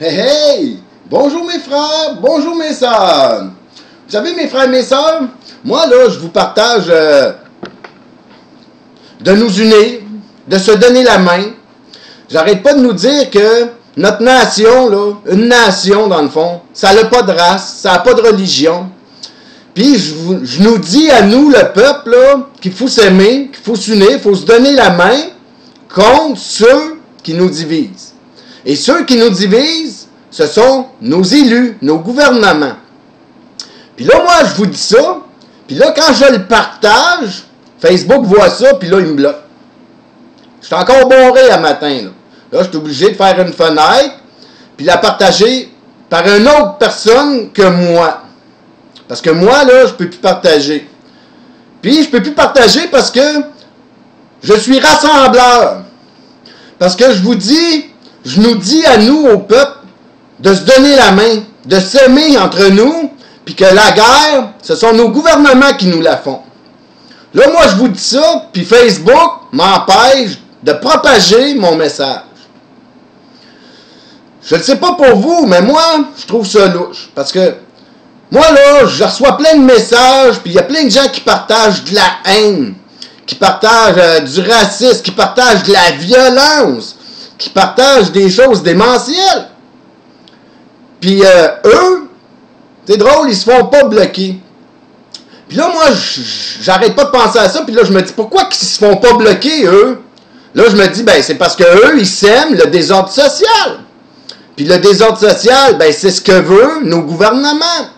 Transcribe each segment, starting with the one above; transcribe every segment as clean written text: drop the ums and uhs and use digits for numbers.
Hey, hey! Bonjour mes frères, bonjour mes sœurs. Vous savez mes frères et mes sœurs, moi là, je vous partage de nous unir, de se donner la main. J'arrête pas de nous dire que notre nation, là, une nation dans le fond, ça n'a pas de race, ça n'a pas de religion. Puis je nous dis à nous, le peuple, là, qu'il faut s'aimer, qu'il faut s'unir, qu'il faut se donner la main contre ceux qui nous divisent. Et ceux qui nous divisent, ce sont nos élus, nos gouvernements. Puis là, moi, je vous dis ça, puis là, quand je le partage, Facebook voit ça, puis là, il me bloque. Je suis encore bourré à matin, là. Là, je suis obligé de faire une fenêtre, puis la partager par une autre personne que moi. Parce que moi, là, je peux plus partager. Puis, je peux plus partager parce que je suis rassembleur. Parce que je nous dis à nous, au peuple, de se donner la main, de s'aimer entre nous, puis que la guerre, ce sont nos gouvernements qui nous la font. Là, moi, je vous dis ça, puis Facebook m'empêche de propager mon message. Je ne sais pas pour vous, mais moi, je trouve ça louche. Parce que moi, là, je reçois plein de messages, puis il y a plein de gens qui partagent de la haine, qui partagent du racisme, qui partagent de la violence, qui partagent des choses démentielles. Puis eux, c'est drôle, ils se font pas bloquer. Puis là, moi, j'arrête pas de penser à ça, puis là, je me dis, pourquoi qu'ils se font pas bloquer, eux? Là, je me dis, ben, c'est parce que eux, ils sèment le désordre social. Puis le désordre social, ben, c'est ce que veulent nos gouvernements.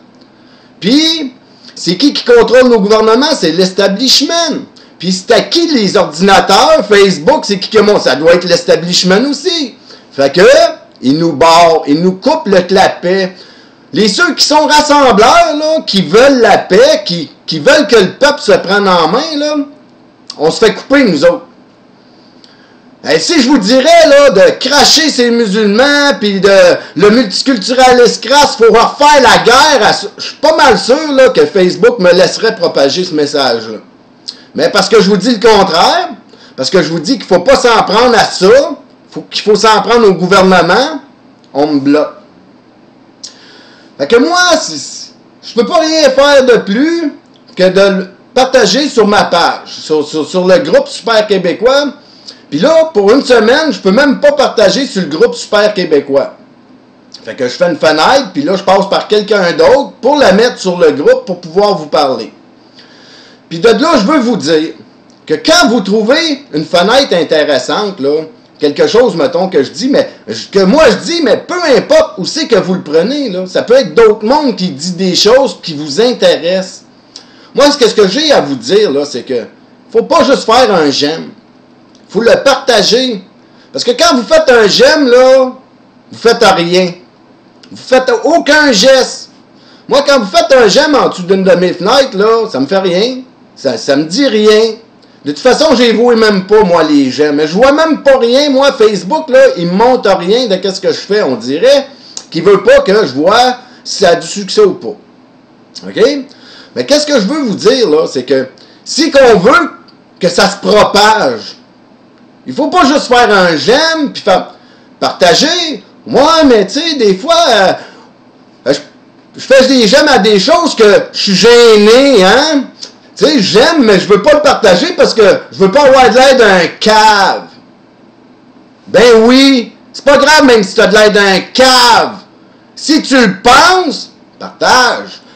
Puis, c'est qui contrôle nos gouvernements? C'est l'establishment. Puis c'est à qui les ordinateurs, Facebook, c'est qui monte? Ça doit être l'establishment aussi. Fait que, ils nous barrent, ils nous coupent le clapet. Ceux qui sont rassembleurs, là, qui veulent la paix, qui veulent que le peuple se prenne en main, là, on se fait couper, nous autres. Et si je vous dirais, là, de cracher ces musulmans, puis le multiculturalisme crasse, faut refaire la guerre, je suis pas mal sûr, là, que Facebook me laisserait propager ce message-là. Mais parce que je vous dis le contraire, parce que je vous dis qu'il faut pas s'en prendre à ça, qu'il faut s'en prendre au gouvernement, on me bloque. Fait que moi, je peux pas rien faire de plus que de le partager sur ma page, sur le groupe Super Québécois. Puis là, pour une semaine, je peux même pas partager sur le groupe Super Québécois. Fait que je fais une fenêtre, puis là, je passe par quelqu'un d'autre pour la mettre sur le groupe pour pouvoir vous parler. Puis de là, je veux vous dire que quand vous trouvez une fenêtre intéressante, là, quelque chose, mettons, que je dis, mais que moi je dis, mais peu importe où c'est que vous le prenez, là, ça peut être d'autres mondes qui disent des choses qui vous intéressent. Moi, ce que j'ai à vous dire, là, c'est que faut pas juste faire un j'aime. Faut le partager. Parce que quand vous faites un j'aime, là, vous faites rien. Vous faites aucun geste. Moi, quand vous faites un j'aime en dessous d'une de mes fenêtres, là, ça me fait rien. Ça me dit rien. De toute façon, je les vois même pas, moi, les j'aime. Mais je vois même pas rien. Moi, Facebook, là, il me montre rien de ce que je fais. On dirait qu'il veut pas que je vois si ça a du succès ou pas. OK? Mais qu'est-ce que je veux vous dire, là, c'est que si qu'on veut que ça se propage, il faut pas juste faire un j'aime, puis partager. Moi, mais tu sais, des fois, je fais des j'aime à des choses que je suis gêné, hein? Tu sais, j'aime, mais je veux pas le partager parce que je veux pas avoir de l'air d'un cave. Ben oui, c'est pas grave même si tu as de l'air d'un cave. Si tu le penses,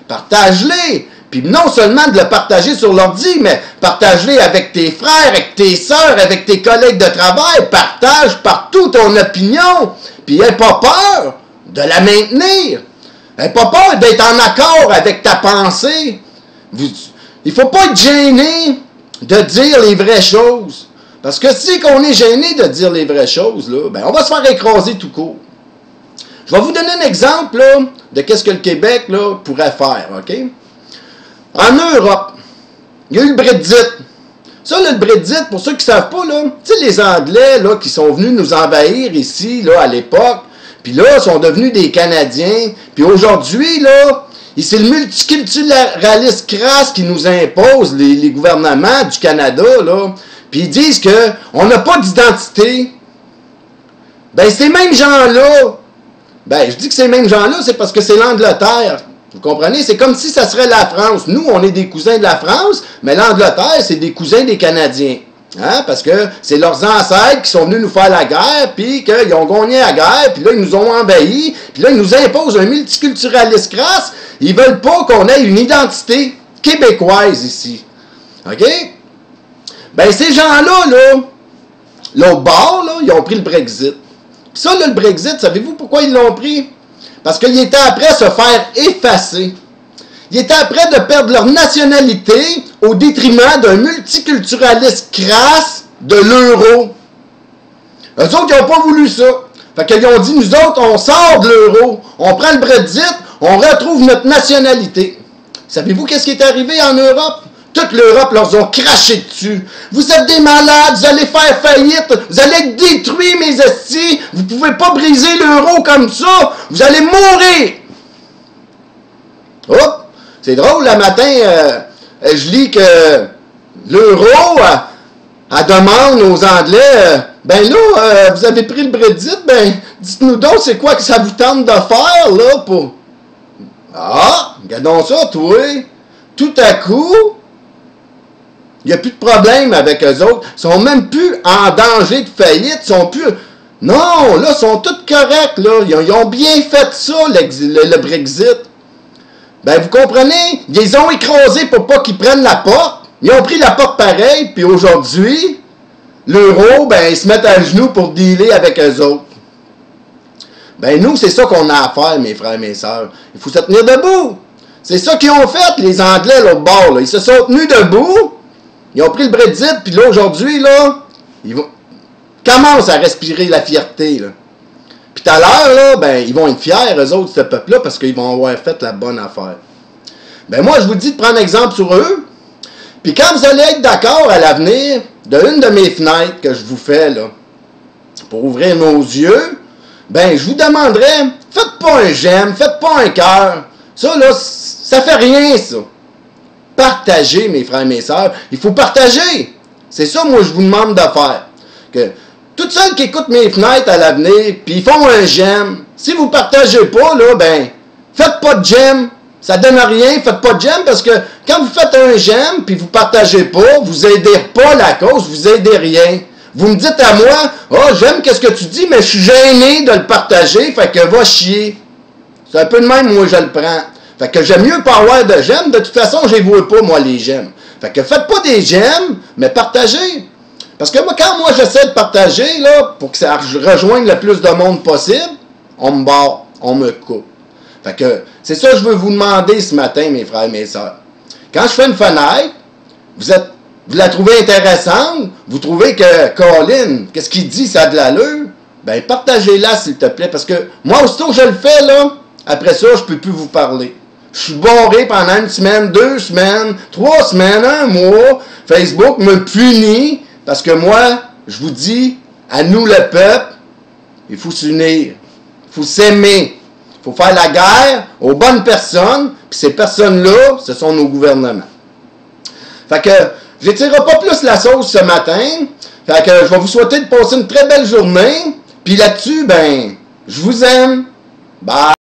partage-les. Puis non seulement de le partager sur l'ordi, mais partage-les avec tes frères, avec tes sœurs, avec tes collègues de travail. Partage partout ton opinion. Puis n'aie pas peur de la maintenir. N'aie pas peur d'être en accord avec ta pensée. Il faut pas être gêné de dire les vraies choses. Parce que si on est gêné de dire les vraies choses, là, ben on va se faire écraser tout court. Je vais vous donner un exemple là, de qu'est-ce que le Québec là, pourrait faire, OK? En Europe, il y a eu le Brexit. Ça, là, le Brexit, pour ceux qui ne savent pas, là, tu sais, les Anglais là, qui sont venus nous envahir ici là, à l'époque, puis là, sont devenus des Canadiens, puis aujourd'hui, là, c'est le multiculturalisme crasse qui nous impose, les gouvernements du Canada, là, puis ils disent qu'on n'a pas d'identité. Ben, ces mêmes gens-là, Ben, je dis que ces mêmes gens-là, c'est parce que c'est l'Angleterre. Vous comprenez? C'est comme si ça serait la France. Nous, on est des cousins de la France, mais l'Angleterre, c'est des cousins des Canadiens. Hein? Parce que c'est leurs ancêtres qui sont venus nous faire la guerre, puis qu'ils ont gagné la guerre, puis là, ils nous ont envahis, puis là, ils nous imposent un multiculturalisme crasse. Ils veulent pas qu'on ait une identité québécoise ici. OK? Ben, ces gens-là, là, l'autre bord, là, ils ont pris le Brexit. Puis ça, là, le Brexit, savez-vous pourquoi ils l'ont pris? Parce qu'ils étaient après à se faire effacer. Ils étaient après de perdre leur nationalité au détriment d'un multiculturalisme crasse de l'euro. Eux autres, ils n'ont pas voulu ça. Fait qu'ils ont dit, nous autres, on sort de l'euro, on prend le Brexit, on retrouve notre nationalité. Savez-vous qu'est-ce qui est arrivé en Europe? Toute l'Europe leur ont craché dessus. Vous êtes des malades, vous allez faire faillite, vous allez détruire mes estis, vous ne pouvez pas briser l'euro comme ça, vous allez mourir. Hop, c'est drôle, le matin, je lis que l'euro, elle demande aux Anglais, ben là, vous avez pris le Brexit, ben dites-nous donc c'est quoi que ça vous tente de faire, là, pour... Ah, regardons ça, toi, tout à coup... Il n'y a plus de problème avec eux autres. Ils sont même plus en danger de faillite. Ils sont plus... Non, là, ils sont tous corrects, là. Ils ont bien fait ça, le Brexit. Ben, vous comprenez? Ils les ont écrasés pour pas qu'ils prennent la porte. Ils ont pris la porte pareil, puis aujourd'hui, l'euro, ben, ils se mettent à genoux pour dealer avec eux autres. Ben, nous, c'est ça qu'on a à faire, mes frères et mes sœurs. Il faut se tenir debout. C'est ça qu'ils ont fait, les Anglais, l'autre bord, là. Ils se sont tenus debout. Ils ont pris le Brexit, puis là, aujourd'hui, là, ils commencent à respirer la fierté, là. Puis tout à l'heure, là, ben, ils vont être fiers, eux autres, ce peuple-là, parce qu'ils vont avoir fait la bonne affaire. Ben, moi, je vous dis de prendre exemple sur eux. Puis quand vous allez être d'accord à l'avenir d'une de mes fenêtres que je vous fais, là, pour ouvrir nos yeux, ben, je vous demanderai, faites pas un j'aime, faites pas un cœur. Ça, là, ça fait rien, ça. Partagez, mes frères et mes sœurs. Il faut partager. C'est ça, moi, je vous demande de faire. Que toutes celles qui écoutent mes fenêtres à l'avenir, puis ils font un j'aime, si vous ne partagez pas, là, ben, faites pas de j'aime. Ça donne rien, faites pas de j'aime, parce que quand vous faites un j'aime, puis vous ne partagez pas, vous aidez pas la cause, vous aidez rien. Vous me dites à moi, « Ah, j'aime qu'est-ce que tu dis, mais je suis gêné de le partager, fait que va chier. » C'est un peu de même, moi, je le prends. Fait que j'aime mieux pas avoir de j'aime. De toute façon, je les vois pas, moi, les j'aime. Fait que faites pas des j'aime, mais partagez. Parce que moi, quand moi, j'essaie de partager, là, pour que ça rejoigne le plus de monde possible, on me barre, on me coupe. Fait que c'est ça que je veux vous demander ce matin, mes frères et mes sœurs. Quand je fais une fenêtre, vous la trouvez intéressante, vous trouvez que Colin, qu'est-ce qu'il dit, ça a de l'allure, ben partagez-la, s'il te plaît. Parce que moi, aussitôt que je le fais, là, après ça, je peux plus vous parler. Je suis barré pendant une semaine, 2 semaines, 3 semaines, 1 mois. Facebook me punit parce que moi, je vous dis, à nous le peuple, il faut s'unir, il faut s'aimer, il faut faire la guerre aux bonnes personnes, puis ces personnes-là, ce sont nos gouvernements. Fait que, je n'étirerai pas plus la sauce ce matin, fait que je vais vous souhaiter de passer une très belle journée, puis là-dessus, ben, je vous aime. Bye!